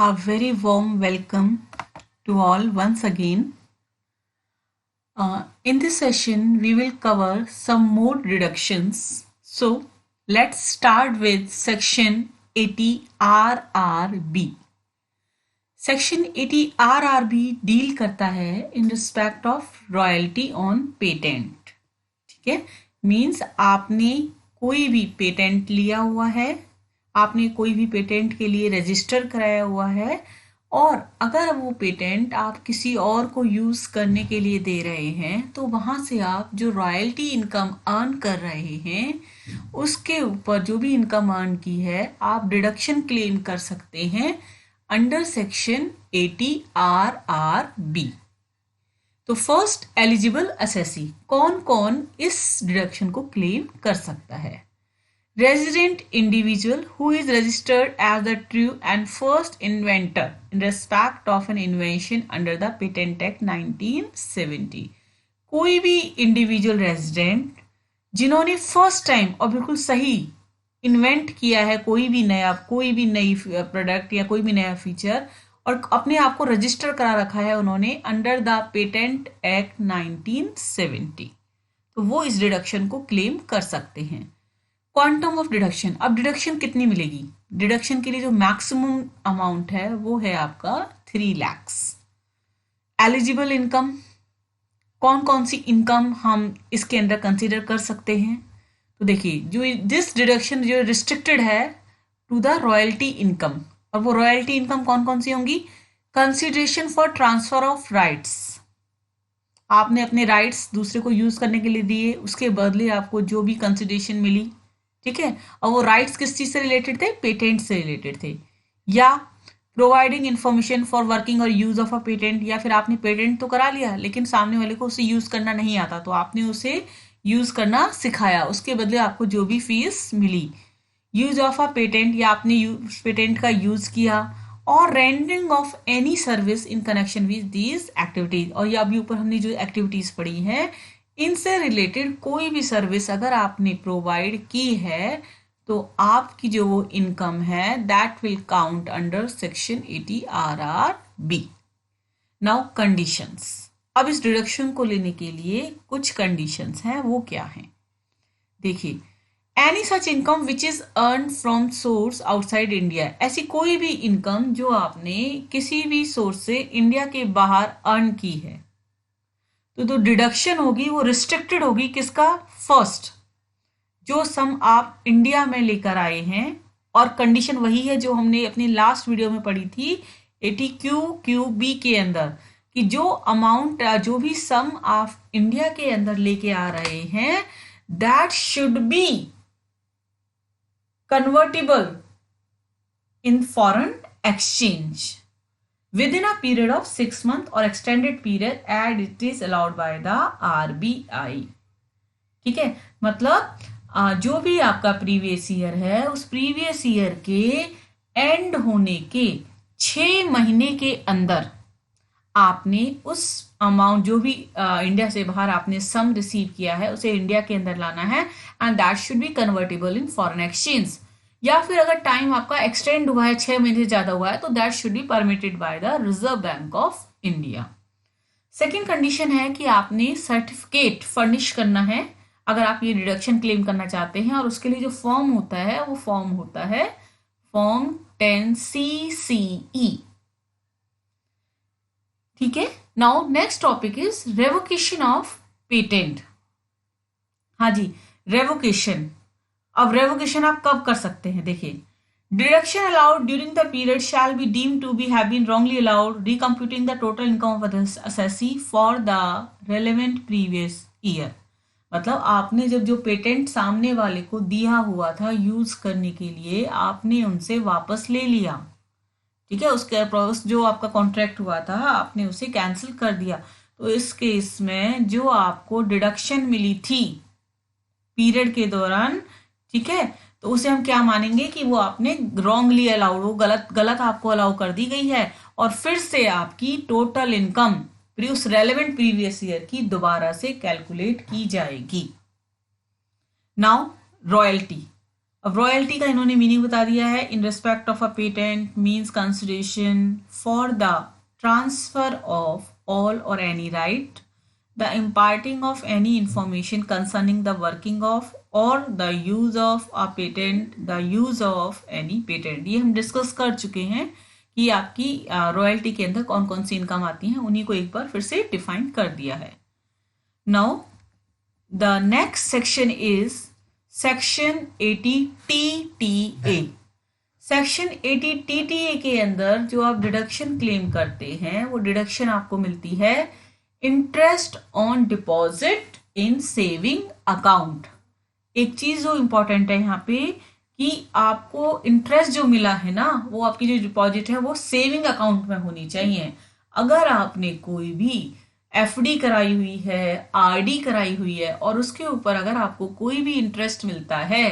A very warm welcome to all once again. In this session, we will cover some more reductions. So, let's start with section 80 RRB. Section 80 RRB deal करता है in respect of royalty on patent. ठीक है, means आपने कोई भी patent लिया हुआ है, आपने कोई भी पेटेंट के लिए रजिस्टर कराया हुआ है, और अगर वो पेटेंट आप किसी और को यूज करने के लिए दे रहे हैं तो वहां से आप जो रॉयल्टी इनकम अर्न कर रहे हैं उसके ऊपर जो भी इनकम अर्न की है आप डिडक्शन क्लेम कर सकते हैं अंडर सेक्शन 80 RRB. तो फर्स्ट एलिजिबल असेसी, कौन कौन इस डिडक्शन को क्लेम कर सकता है? Resident individual who is registered as the true and first inventor in respect of an invention under the Patent Act 1970. कोई भी इंडिविजुअल रेजिडेंट जिन्होंने फर्स्ट टाइम और बिल्कुल सही इन्वेंट किया है कोई भी नई प्रोडक्ट या कोई भी नया फीचर और अपने आप को रजिस्टर करा रखा है उन्होंने अंडर द पेटेंट एक्ट 1970, तो वो इस डिडक्शन को क्लेम कर सकते हैं. क्वांटम ऑफ डिडक्शन, अब डिडक्शन कितनी मिलेगी? डिडक्शन के लिए जो मैक्सिमम अमाउंट है वो है आपका 3 लाख. एलिजिबल इनकम, कौन कौन सी इनकम हम इसके अंदर कंसीडर कर सकते हैं? तो देखिए, जो दिस डिडक्शन जो रिस्ट्रिक्टेड है टू द रॉयल्टी इनकम, और वो रॉयल्टी इनकम कौन कौन सी होंगी? Consideration for transfer of rights, आपने अपने राइट्स दूसरे को यूज करने के लिए दिए, उसके बदले आपको जो भी कंसिडरेशन मिली, ठीक है, और वो राइट्स किस चीज से रिलेटेड थे? पेटेंट से रिलेटेड थे. या प्रोवाइडिंग इंफॉर्मेशन फॉर वर्किंग और यूज ऑफ अ पेटेंट, या फिर आपने पेटेंट तो करा लिया लेकिन सामने वाले को उसे यूज करना नहीं आता तो आपने उसे यूज करना सिखाया, उसके बदले आपको जो भी फीस मिली. यूज ऑफ अ पेटेंट, या आपने पेटेंट का यूज किया, और rendering of any service in connection with these activities, और या अभी ऊपर हमने जो एक्टिविटीज पढ़ी है इनसे रिलेटेड कोई भी सर्विस अगर आपने प्रोवाइड की है तो आपकी जो वो इनकम है that will count under section 80 RRB. Now conditions, अब इस डिडक्शन को लेने के लिए कुछ कंडीशंस हैं, वो क्या हैं? देखिए, any such income which is earn from source outside India, ऐसी कोई भी इनकम जो आपने किसी भी सोर्स से इंडिया के बाहर अर्न की है तो डिडक्शन होगी वो रिस्ट्रिक्टेड होगी किसका? फर्स्ट, जो सम आप इंडिया में लेकर आए हैं, और कंडीशन वही है जो हमने अपनी लास्ट वीडियो में पढ़ी थी 80QQB के अंदर, कि जो अमाउंट जो भी सम आप इंडिया के अंदर लेके आ रहे हैं that should be convertible in foreign exchange within a period of 6 months or extended period as it is allowed by the RBI. ठीक है, मतलब जो भी आपका प्रीवियस ईयर है उस प्रीवियस ईयर के एंड होने के 6 महीने के अंदर आपने उस अमाउंट जो भी इंडिया से बाहर आपने सम रिसीव किया है उसे इंडिया के अंदर लाना है, and that should be convertible in foreign exchange. या फिर अगर टाइम आपका एक्सटेंड हुआ है 6 महीने से ज्यादा हुआ है तो that should be permitted by the reserve bank of India. Second condition है कि आपने सर्टिफिकेट फर्निश करना है अगर आप ये डिडक्शन क्लेम करना चाहते हैं, और उसके लिए जो फॉर्म होता है वो फॉर्म होता है फॉर्म 10CCE. ठीक है. Now next topic is revocation of patent. हाँ जी, रेवोकेशन. अब रेवोकेशन आप कब कर सकते हैं? देखिए, deduction allowed during the period shall be deemed to be have been wrongly allowed recomputing the total income of the assessee for the relevant previous year. मतलब आपने जब जो पेटेंट सामने वाले को दिया हुआ था यूज करने के लिए आपने उनसे वापस ले लिया, ठीक है, उसके जो आपका कॉन्ट्रैक्ट हुआ था आपने उसे कैंसिल कर दिया, तो इस केस में जो आपको डिडक्शन मिली थी पीरियड के दौरान, ठीक है, तो उसे हम क्या मानेंगे कि वो आपने रॉन्गली अलाउड, वो गलत आपको अलाउ कर दी गई है, और फिर से आपकी टोटल इनकम उस रेलेवेंट प्रीवियस ईयर की दोबारा से कैलकुलेट की जाएगी. नाउ रॉयल्टी, अब रॉयल्टी का इन्होंने मीनिंग बता दिया है, in respect of a patent means consideration for the transfer of all और any right, the imparting of any information concerning the working of or the use of a patent, the use of any patent। ये हम discuss कर चुके हैं कि आपकी royalty के अंदर कौन कौन सी इनकम आती हैं, उन्हीं को एक बार फिर से डिफाइन कर दिया है। Now the next section is section 80 TTA। Section 80 TTA के अंदर जो आप डिडक्शन क्लेम करते हैं वो डिडक्शन आपको मिलती है interest on deposit in saving account. एक चीज जो इंपॉर्टेंट है यहाँ पे कि आपको इंटरेस्ट जो मिला है ना, वो आपकी जो डिपॉजिट है वो सेविंग अकाउंट में होनी चाहिए। अगर आपने कोई भी एफडी कराई हुई है, आरडी कराई हुई है और उसके ऊपर अगर आपको कोई भी इंटरेस्ट मिलता है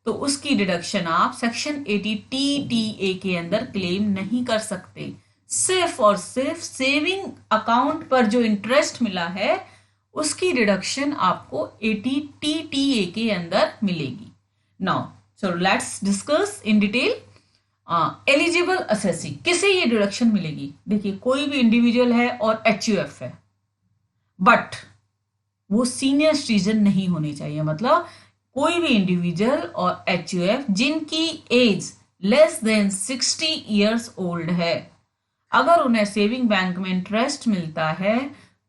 तो उसकी डिडक्शन आप सेक्शन 80 TTA के अंदर क्लेम नहीं कर सकते। सिर्फ और सिर्फ सेविंग अकाउंट पर जो इंटरेस्ट मिला है उसकी डिडक्शन आपको 80 TTA के अंदर मिलेगी। Now so let's discuss in detail. Eligible assessee, किसे ये डिडक्शन मिलेगी? देखिए, कोई भी इंडिविजुअल है और HUF है, बट वो सीनियर सिटीजन नहीं होने चाहिए। मतलब कोई भी इंडिविजुअल और HUF जिनकी age less than 60 years old है, अगर उन्हें सेविंग बैंक में इंटरेस्ट मिलता है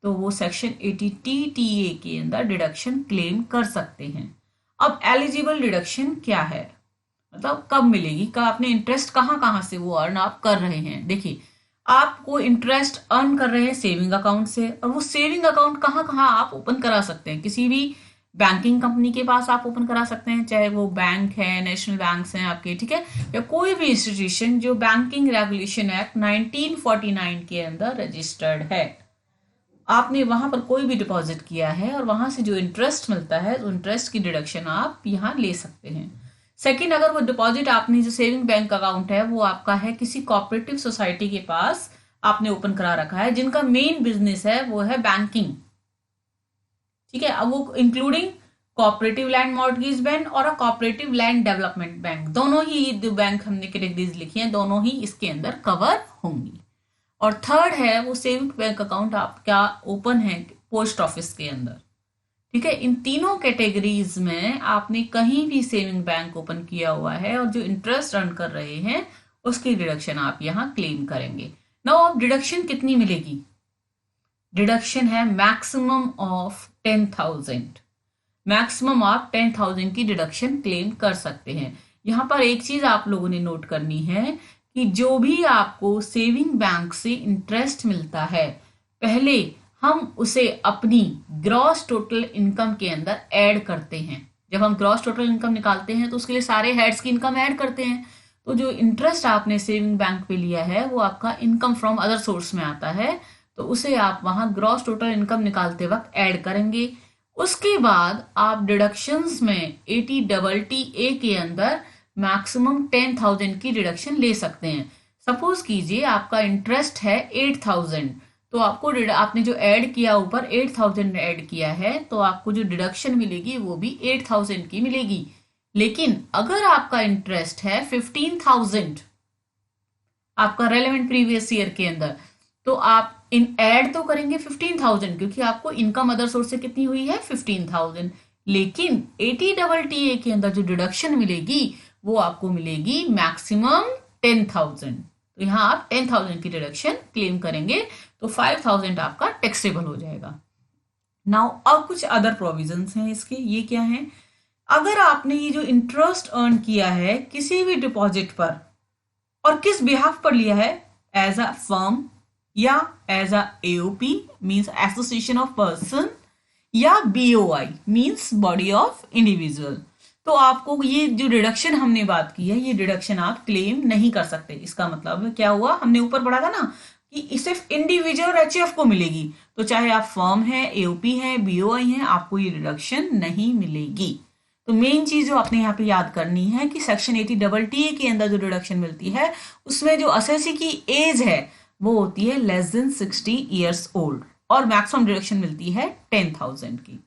तो वो सेक्शन 80 TTA के अंदर डिडक्शन क्लेम कर सकते हैं। अब एलिजिबल डिडक्शन क्या है, मतलब कब मिलेगी, का आपने इंटरेस्ट कहाँ कहाँ से वो अर्न आप कर रहे हैं। देखिए, आपको इंटरेस्ट अर्न कर रहे हैं सेविंग अकाउंट से, और वो सेविंग अकाउंट कहाँ कहाँ आप ओपन करा सकते हैं, किसी भी बैंकिंग कंपनी के पास आप ओपन करा सकते हैं, चाहे वो बैंक है, नेशनल बैंक्स हैं आपके, ठीक है, या कोई भी इंस्टीट्यूशन जो बैंकिंग रेगुलेशन एक्ट 1949 के अंदर रजिस्टर्ड है, आपने वहां पर कोई भी डिपॉजिट किया है और वहां से जो इंटरेस्ट मिलता है तो इंटरेस्ट की डिडक्शन आप यहाँ ले सकते हैं। सेकंड, अगर वो डिपॉजिट आपने जो सेविंग बैंक अकाउंट है वो आपका है किसी कोऑपरेटिव सोसाइटी के पास आपने ओपन करा रखा है, जिनका मेन बिजनेस है वो है बैंकिंग, ठीक है, अब वो including cooperative land mortgage bank और कोऑपरेटिव लैंड डेवलपमेंट बैंक, दोनों ही जो बैंक हमने कैटेगरीज लिखी हैं दोनों ही इसके अंदर कवर होंगी। और थर्ड है वो सेविंग बैंक अकाउंट आपका ओपन है पोस्ट ऑफिस के अंदर, ठीक है। इन तीनों कैटेगरीज में आपने कहीं भी सेविंग बैंक ओपन किया हुआ है और जो इंटरेस्ट अर्न कर रहे हैं उसकी डिडक्शन आप यहाँ क्लेम करेंगे। नाउ अब डिडक्शन कितनी मिलेगी? डिडक्शन है मैक्सिमम ऑफ 10,000, मैक्सिमम आप 10,000 की डिडक्शन क्लेम कर सकते हैं। यहाँ पर एक चीज आप लोगों ने नोट करनी है कि जो भी आपको सेविंग बैंक से इंटरेस्ट मिलता है, पहले हम उसे अपनी ग्रॉस टोटल इनकम के अंदर ऐड करते हैं। जब हम ग्रॉस टोटल इनकम निकालते हैं तो उसके लिए सारे हेड्स की इनकम ऐड करते हैं। तो जो इंटरेस्ट आपने सेविंग बैंक पे लिया है वो आपका इनकम फ्रॉम अदर सोर्स में आता है, तो उसे आप वहां ग्रॉस टोटल इनकम निकालते वक्त ऐड करेंगे। उसके बाद आप डिडक्शंस में 80TTA के अंदर मैक्सिमम 10,000 की डिडक्शन ले सकते हैं। सपोज कीजिए आपका इंटरेस्ट है 8,000, तो आपको आपने जो ऐड किया ऊपर 8,000 ऐड किया है तो आपको जो डिडक्शन मिलेगी वो भी 8,000 की मिलेगी। लेकिन अगर आपका इंटरेस्ट है 15,000 आपका रेलेवेंट प्रीवियस ईयर के अंदर, तो आप इन ऐड तो करेंगे 15,000 क्योंकि आपको इनकम अदर सोर्स से कितनी हुई है 15,000, लेकिन 80TTA के अंदर जो डिडक्शन मिलेगी वो आपको मिलेगी मैक्सिमम 10,000। तो यहाँ आप 10,000 की डिडक्शन क्लेम करेंगे तो 5,000 आपका टैक्सेबल हो जाएगा। नाउ अब कुछ अदर प्रोविजंस हैं इसके, ये क्या है? अगर आपने ये जो इंटरेस्ट अर्न किया है किसी भी डिपॉजिट पर और किस बिहाफ पर लिया है, एज अ फर्म या as a AOP means association of person, या BOI means body of individual, तो आपको ये जो डिडक्शन हमने बात की है ये डिडक्शन आप क्लेम नहीं कर सकते। इसका मतलब क्या हुआ, हमने ऊपर पढ़ा था ना कि सिर्फ इंडिविजुअल और HUF को मिलेगी, तो चाहे आप फर्म है, AOP है, BOI है, आपको ये डिडक्शन नहीं मिलेगी। तो मेन चीज जो आपने यहाँ पे याद करनी है कि सेक्शन 80TTA के अंदर जो डिडक्शन मिलती है उसमें जो असेसी की एज है वो होती है लेस देन 60 ईयर्स ओल्ड और मैक्सिमम डिडक्शन मिलती है 10,000 की।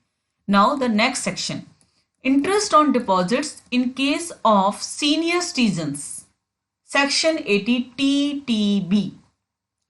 Now the next section, interest on deposits in case of senior citizens, section 80 TTB।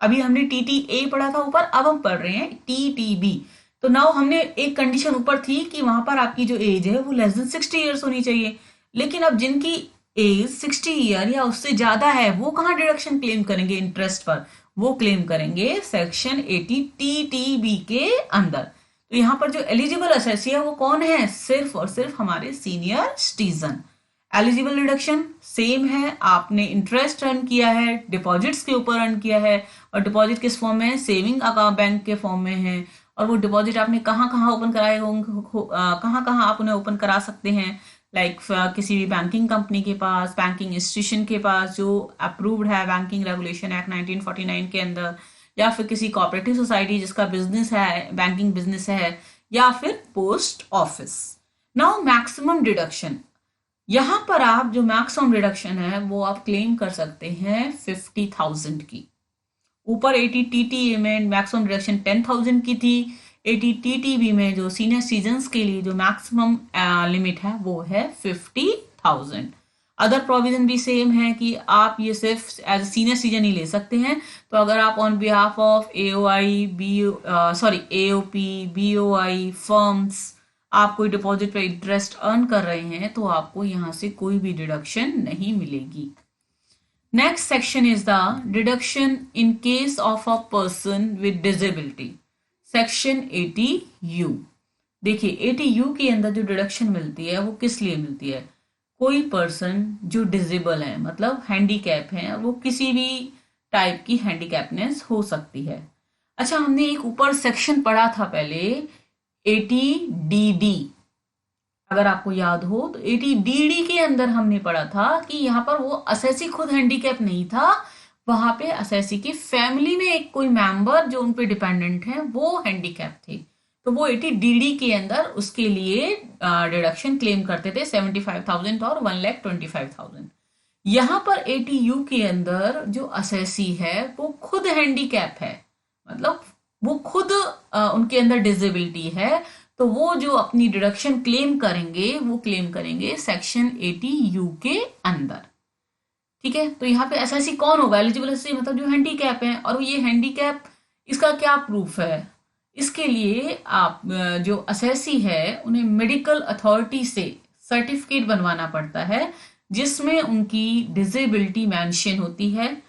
अभी हमने TTA पढ़ा था ऊपर, अब हम पढ़ रहे हैं TTB। तो नाउ हमने एक कंडीशन ऊपर थी कि वहां पर आपकी जो एज है वो लेस देन 60 ईयर्स होनी चाहिए, लेकिन अब जिनकी एज 60 ईयर या उससे ज्यादा है वो कहाँ डिडक्शन क्लेम करेंगे इंटरेस्ट पर? वो क्लेम करेंगे सेक्शन 80 TTB के अंदर। तो यहाँ पर जो एलिजिबल असेसी है वो कौन है? सिर्फ और सिर्फ हमारे senior citizen. Eligible reduction same है, आपने इंटरेस्ट अर्न किया है, डिपॉजिट्स के ऊपर अर्न किया है, और डिपॉजिट किस फॉर्म में है? सेविंग अकाउंट बैंक के फॉर्म में है। और वो डिपॉजिट आपने कहाँ कहाँ ओपन कराए होंगे, कहाँ कहाँ आप उन्हें ओपन करा सकते हैं? लाइक किसी भी बैंकिंग कंपनी के पास, बैंकिंग इंस्टीट्यूशन के पास जो अप्रूव्ड है बैंकिंग रेगुलेशन एक्ट 1949 के अंदर, या फिर किसी कोऑपरेटिव सोसाइटी जिसका बिजनेस है, बैंकिंग बिजनेस है, या फिर post office. Now maximum deduction, यहां पर आप जो मैक्सिमम डिडक्शन है वो आप क्लेम कर सकते हैं 50,000 की। ऊपर 80 TTA में मैक्सिमम डिडक्शन 10,000 की थी, 80 TTB में जो सीनियर सिटीजन्स के लिए जो मैक्सिमम लिमिट है वो है 50,000। अदर प्रोविजन भी सेम है कि आप ये सिर्फ एज सीनियर सिटीजन ही ले सकते हैं। तो अगर आप on behalf of AOP, BOI firms आप कोई डिपॉजिट पे इंटरेस्ट अर्न कर रहे हैं तो आपको यहां से कोई भी डिडक्शन नहीं मिलेगी। Next section is the deduction in case of a person with disability, section 80U। देखिए 80U के अंदर जो डिडक्शन मिलती है वो किस लिए मिलती है? कोई पर्सन जो डिसेबल है, मतलब हैंडीकैप है, वो किसी भी टाइप की हैंडीकैपनेस हो सकती है। अच्छा, हमने एक ऊपर सेक्शन पढ़ा था पहले 80DD, अगर आपको याद हो तो 80DD के अंदर हमने पढ़ा था कि यहाँ पर वो असेसी खुद हैंडीकैप नहीं था, वहां पे असेसी की फैमिली में एक कोई मेंबर जो उन पे डिपेंडेंट है वो हैंडीकैप थे। तो वो 80DD के अंदर उसके लिए डिडक्शन क्लेम करते थे 75,000 और 1,25,000। यहाँ पर 80U के अंदर जो असेसी है वो खुद हैंडीकैप है, मतलब वो खुद उनके अंदर डिसेबिलिटी है, तो वो जो अपनी डिडक्शन क्लेम करेंगे वो क्लेम करेंगे सेक्शन 80U के अंदर। ठीक है, तो यहाँ पे एसएससी कौन होगा? एलिजिबल एसएससी मतलब जो हैंडीकैप है। और ये हैंडीकैप, इसका क्या प्रूफ है? इसके लिए आप जो एसएससी है उन्हें मेडिकल अथॉरिटी से सर्टिफिकेट बनवाना पड़ता है जिसमें उनकी डिसेबिलिटी मेंशन होती है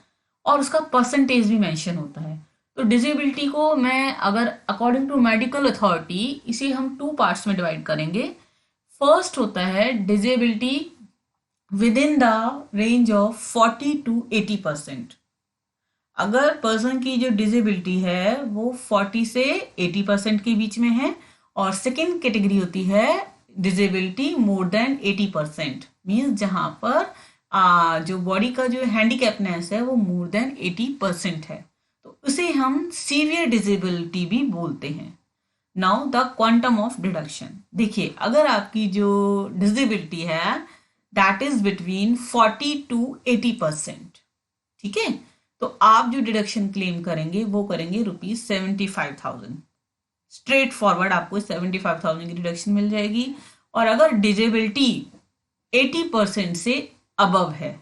और उसका परसेंटेज भी मेंशन होता है। तो डिसेबिलिटी को मैं अगर अकॉर्डिंग टू मेडिकल अथॉरिटी इसे हम 2 पार्ट्स में डिवाइड करेंगे। फर्स्ट होता है disability with in the range of 40 to 80%। अगर पर्सन की जो डिसेबिलिटी है वो 40 से 80% के बीच में है। और सेकेंड कैटेगरी होती है डिसेबिलिटी मोर देन 80%, मीन्स जहां पर जो बॉडी का जो हैंडीकैपनेस है वो मोर देन 80% है, तो उसे हम सीवियर डिसेबिलिटी भी बोलते हैं। Now the quantum of deduction, देखिए अगर आपकी जो डिसेबिलिटी है दैट इज बिटवीन 40 to 80%, ठीक है, तो आप जो डिडक्शन क्लेम करेंगे वो करेंगे ₹75,000। स्ट्रेट फॉरवर्ड आपको 75,000 की डिडक्शन मिल जाएगी। और अगर डिसेबिलिटी 80% से अबव है,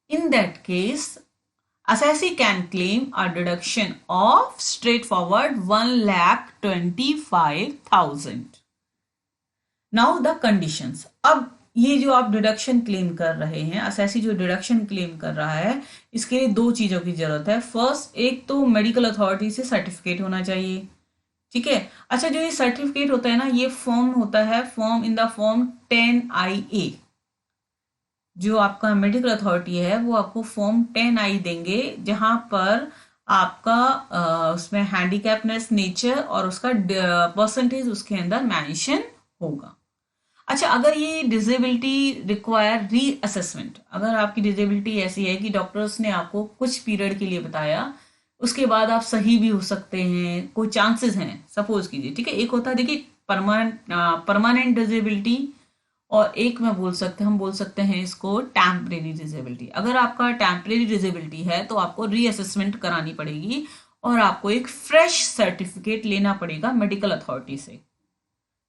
in that case assessee can claim a deduction of straightforward 1,25,000। Now the conditions, अब ये जो आप डिडक्शन क्लेम कर रहे हैं, असेसी जो डिडक्शन क्लेम कर रहा है, इसके लिए 2 चीजों की जरूरत है। फर्स्ट, एक तो मेडिकल अथॉरिटी से सर्टिफिकेट होना चाहिए, ठीक है। अच्छा, जो ये सर्टिफिकेट होता है ना, ये फॉर्म होता है form in the form 10IA। जो आपका मेडिकल अथॉरिटी है वो आपको फॉर्म 10I देंगे जहां पर आपका उसमें हैंडीकैपनेस नेचर और उसका परसेंटेज उसके अंदर मेंशन होगा। अच्छा, अगर ये डिसेबिलिटी रिक्वायर रीअसेसमेंट, अगर आपकी डिसेबिलिटी ऐसी है कि डॉक्टर्स ने आपको कुछ पीरियड के लिए बताया, उसके बाद आप सही भी हो सकते हैं, कोई चांसेस हैं, सपोज कीजिए, ठीक है। एक होता है देखिए परमानेंट डिसेबिलिटी, और एक हम बोल सकते हैं इसको टेम्परेरी डिसेबिलिटी। अगर आपका टेम्परेरी डिसेबिलिटी है तो आपको रीअसेसमेंट करानी पड़ेगी और आपको एक फ्रेश सर्टिफिकेट लेना पड़ेगा मेडिकल अथॉरिटी से।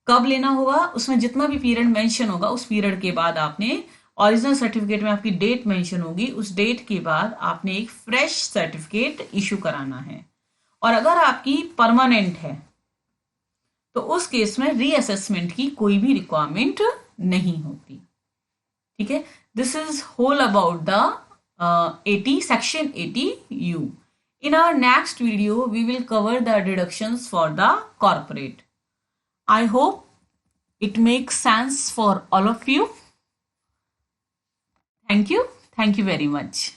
कब लेना होगा, उसमें जितना भी पीरियड मेंशन होगा उस पीरियड के बाद आपने, ओरिजिनल सर्टिफिकेट में आपकी डेट मेंशन होगी, उस डेट के बाद आपने एक फ्रेश सर्टिफिकेट इशू कराना है। और अगर आपकी परमानेंट है तो उस केस में रीअसेसमेंट की कोई भी रिक्वायरमेंट नहीं होती। ठीक है, this is whole about the 80 section 80U. In our next video we will cover the deductions for the corporate. I hope it makes sense for all of you. Thank you very much.